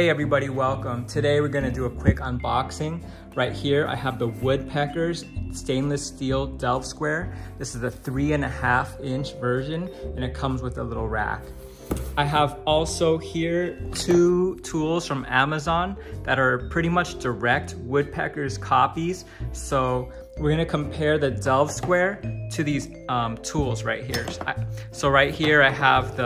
Hey everybody, welcome. Today we're gonna do a quick unboxing. Right here I have the Woodpeckers stainless steel delve square. This is the 3.5-inch version and it comes with a little rack. I have also here 2 tools from Amazon that are pretty much direct Woodpeckers copies. So we're gonna compare the delve square to these tools right here. So right here I have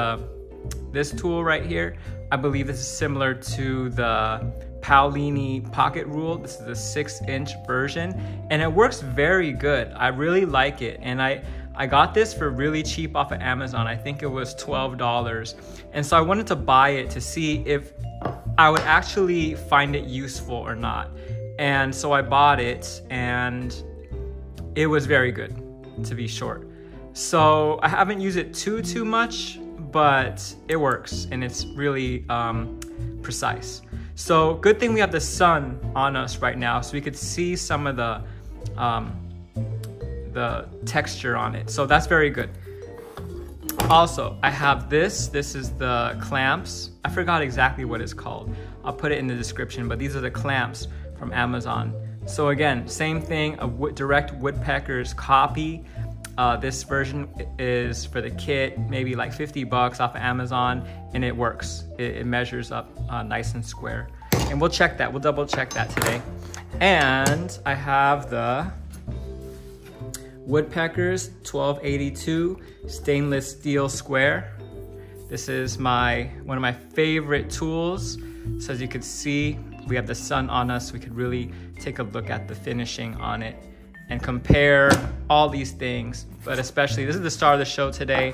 this tool right here. I believe this is similar to the Paolini pocket rule. This is the 6-inch version and it works very good. I really like it, and I got this for really cheap off of Amazon. I think it was $12. And so I wanted to buy it to see if I would actually find it useful or not. And so I bought it and it was very good, to be short. So I haven't used it too much, but it works and it's really precise. So good thing we have the sun on us right now so we could see some of the texture on it. So that's very good. Also, I have this is the clamps. I forgot exactly what it's called. I'll put it in the description, but these are the clamps from Amazon. So again, same thing, a direct Woodpeckers copy. This version is for the kit, maybe like 50 bucks off of Amazon, and it works. It measures up nice and square. And we'll check that, we'll double check that today. And I have the Woodpeckers 1282 stainless steel square. This is one of my favorite tools. So as you can see, we have the sun on us. We could really take a look at the finishing on it and compare all these things, but especially, this is the star of the show today.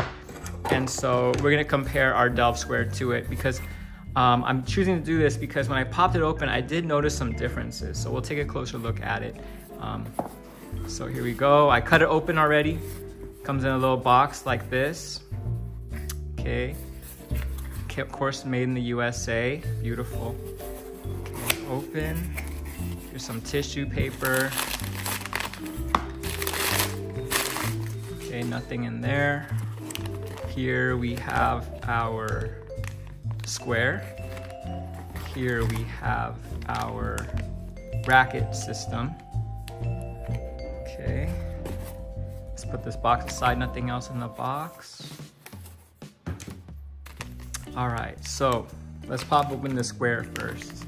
And so we're gonna compare our delve square to it because I'm choosing to do this because when I popped it open, I did notice some differences. So we'll take a closer look at it. So here we go. I cut it open already. Comes in a little box like this. Okay, of course, made in the USA, beautiful. Okay, open, here's some tissue paper. Okay, nothing in there. Here we have our square. Here we have our bracket system. Okay, let's put this box aside, nothing else in the box. All right, so let's pop open the square first.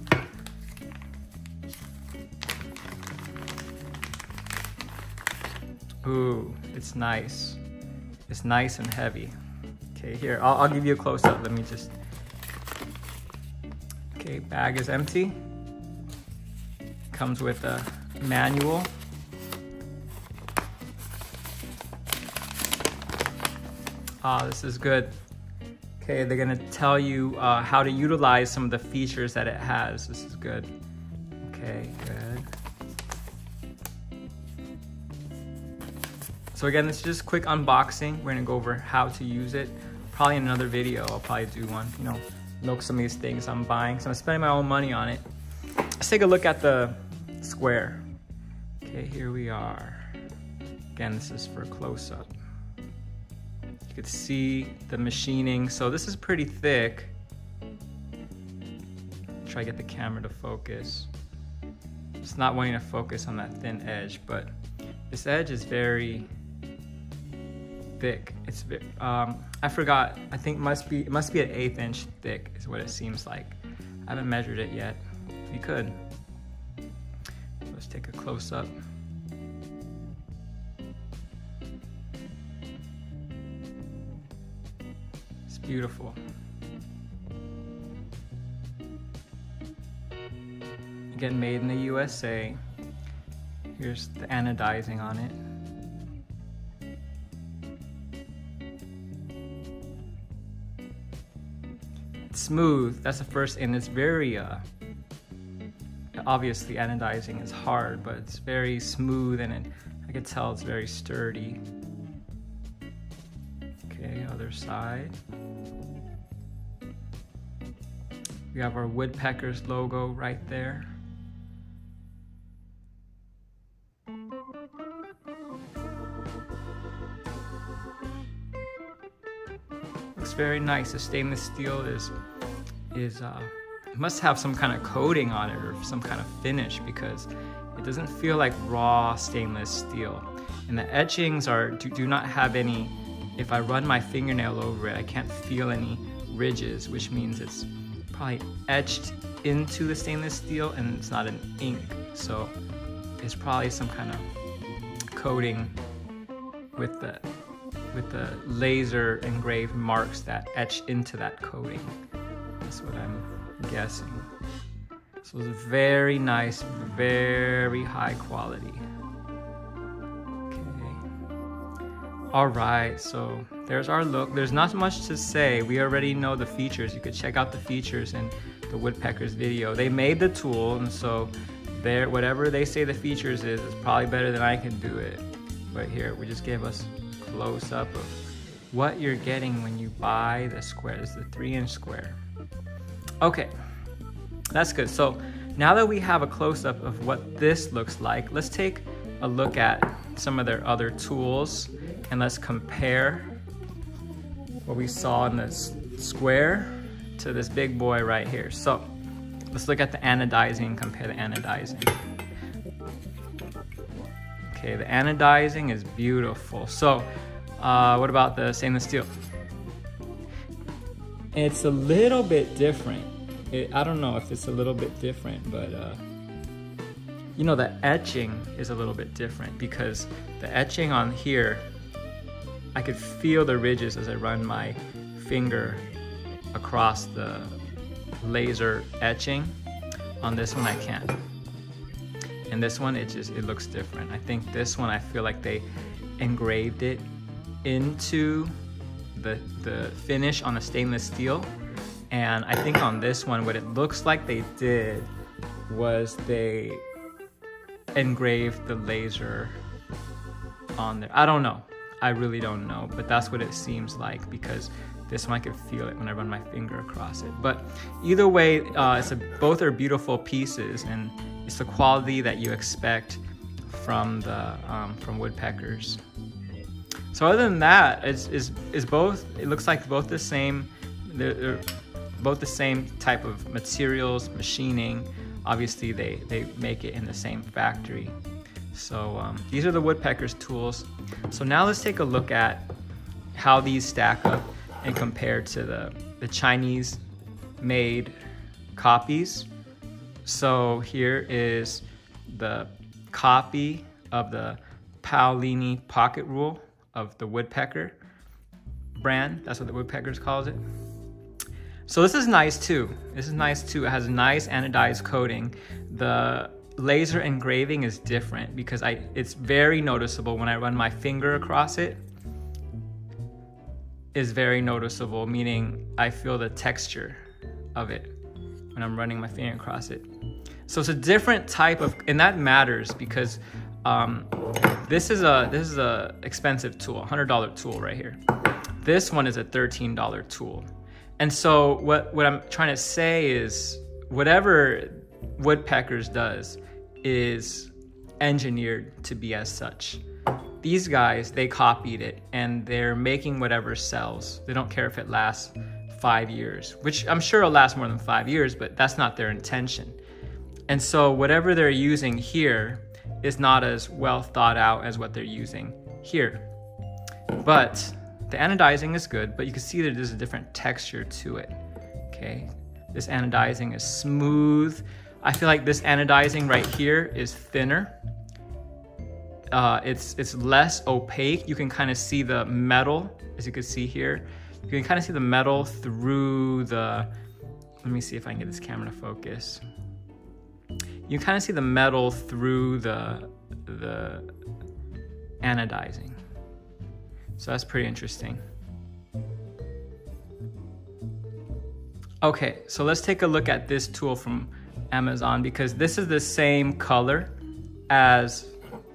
Ooh, it's nice. It's nice and heavy. Okay, here, I'll give you a close-up. Let me just... Okay, bag is empty. Comes with a manual. Ah, this is good. Okay, they're gonna tell you how to utilize some of the features that it has. This is good. Okay, good. So again, this is just a quick unboxing. We're gonna go over how to use it. Probably in another video, I'll probably do one, you know, milk some of these things I'm buying. So I'm spending my own money on it. Let's take a look at the square. Okay, here we are. Again, this is for close-up. You could see the machining. So this is pretty thick. Try to get the camera to focus. It's not wanting to focus on that thin edge, but this edge is very thick. It's I forgot. I think it must be an 1/8 inch thick is what it seems like. I haven't measured it yet. You could. Let's take a close up. It's beautiful. Again, made in the USA. Here's the anodizing on it. It's smooth, that's the first, and it's very, obviously anodizing is hard, but it's very smooth and I can tell it's very sturdy. Okay, other side. We have our Woodpeckers logo right there. Looks very nice. The stainless steel is must have some kind of coating on it or some kind of finish, because it doesn't feel like raw stainless steel. And the etchings do not have any, if I run my fingernail over it, I can't feel any ridges, which means it's probably etched into the stainless steel and it's not an ink. So it's probably some kind of coating with the laser engraved marks that etch into that coating. That's what I'm guessing. So it's very nice, very high quality. All right, so there's our look. There's not much to say. We already know the features. You could check out the features in the Woodpeckers video. They made the tool, and so whatever they say the features is probably better than I can do it. But here, we just gave us a close-up of what you're getting when you buy the square. This is the 3-inch square. Okay, that's good. So now that we have a close-up of what this looks like, let's take a look at some of their other tools, and let's compare what we saw in this square to this big boy right here. So let's look at the anodizing, compare the anodizing. Okay, the anodizing is beautiful. So what about the stainless steel? It's a little bit different. I don't know if it's a little bit different, but you know, the etching is a little bit different, because the etching on here, I could feel the ridges as I run my finger across the laser etching. On this one, I can't. And this one, it looks different. I think this one, I feel like they engraved it into the finish on the stainless steel. And I think on this one, what it looks like they did was they engraved the laser on there. I don't know. I really don't know, but that's what it seems like, because this one I can feel it when I run my finger across it. But either way, both are beautiful pieces, and it's the quality that you expect from Woodpeckers. So other than that, it looks like both the same. They're both the same type of materials, machining. Obviously, they make it in the same factory. So these are the Woodpeckers tools. So now let's take a look at how these stack up and compare to the Chinese made copies. So here is the copy of the Paolini pocket rule of the Woodpecker brand. That's what the Woodpeckers calls it. So this is nice too. This is nice too. It has a nice anodized coating. The laser engraving is different because it's very noticeable when I run my finger across it. Is very noticeable, meaning I feel the texture of it when I'm running my finger across it. So it's a different type of, and that matters because this is a expensive tool, $100 tool right here. This one is a $13 tool. And so what I'm trying to say is whatever Woodpeckers does is engineered to be as such. These guys, they copied it and they're making whatever sells. They don't care if it lasts 5 years, which I'm sure it'll last more than 5 years, but that's not their intention. And so whatever they're using here is not as well thought out as what they're using here. But the anodizing is good, but you can see that there's a different texture to it, okay? This anodizing is smooth. I feel like this anodizing right here is thinner. It's less opaque. You can kind of see the metal, as you can see here. You can kind of see the metal through the, let me see if I can get this camera to focus. You kind of see the metal through the anodizing. So that's pretty interesting. Okay, so let's take a look at this tool from Amazon, because this is the same color as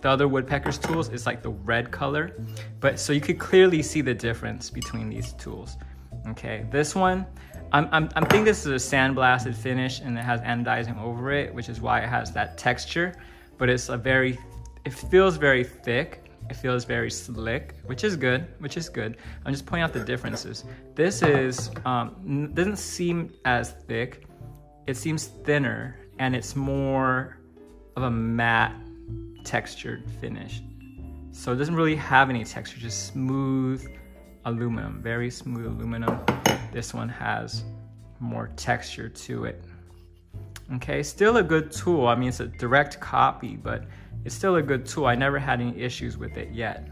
the other Woodpeckers tools. It's like the red color, but so you could clearly see the difference between these tools. Okay, this one, I'm thinking this is a sandblasted finish and it has anodizing over it, which is why it has that texture, but it feels very thick. It feels very slick, which is good, I'm just pointing out the differences. This is, doesn't seem as thick. it seems thinner and it's more of a matte textured finish. So it doesn't really have any texture, just smooth aluminum, very smooth aluminum. This one has more texture to it. Okay, still a good tool. I mean, it's a direct copy, but it's still a good tool. I never had any issues with it yet.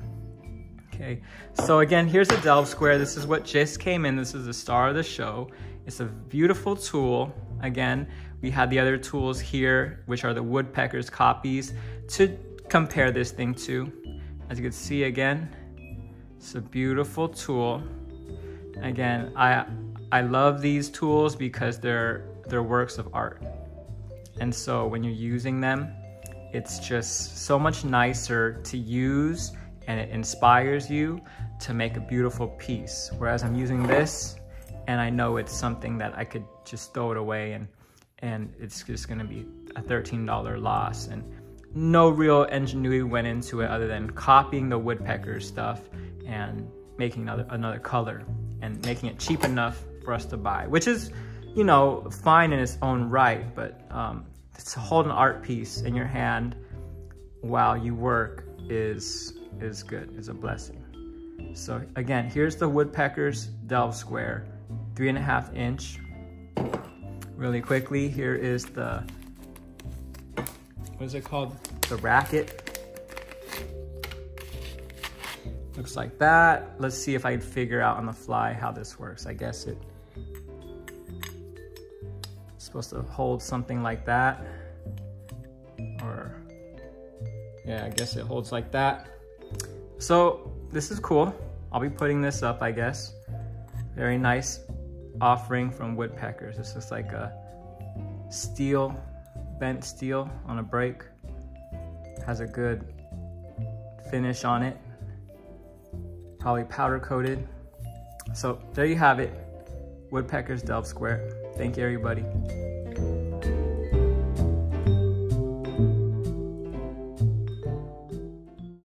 Okay, so again, here's a Delve Square. This is what just came in. This is the star of the show. It's a beautiful tool. Again, we had the other tools here, which are the Woodpeckers copies to compare this thing to. As you can see again, it's a beautiful tool. Again, I love these tools because they're works of art. And so when you're using them, it's just so much nicer to use, and it inspires you to make a beautiful piece. Whereas I'm using this and I know it's something that I could just throw it away and it's just gonna be a $13 loss. And no real ingenuity went into it other than copying the Woodpecker stuff and making another color and making it cheap enough for us to buy, which is, you know, fine in its own right, but to hold an art piece in your hand while you work is good, is a blessing. So again, here's the Woodpeckers Delve Square, 3.5 inch. Really quickly, here is the, what is it called? The racket. Looks like that. Let's see if I can figure out on the fly how this works. I guess it's supposed to hold something like that. Or, yeah, I guess it holds like that. So this is cool. I'll be putting this up, I guess. Very nice offering from Woodpeckers. This is like a steel, bent steel on a break. Has a good finish on it. Probably powder coated. So there you have it. Woodpeckers Delve Square. Thank you, everybody.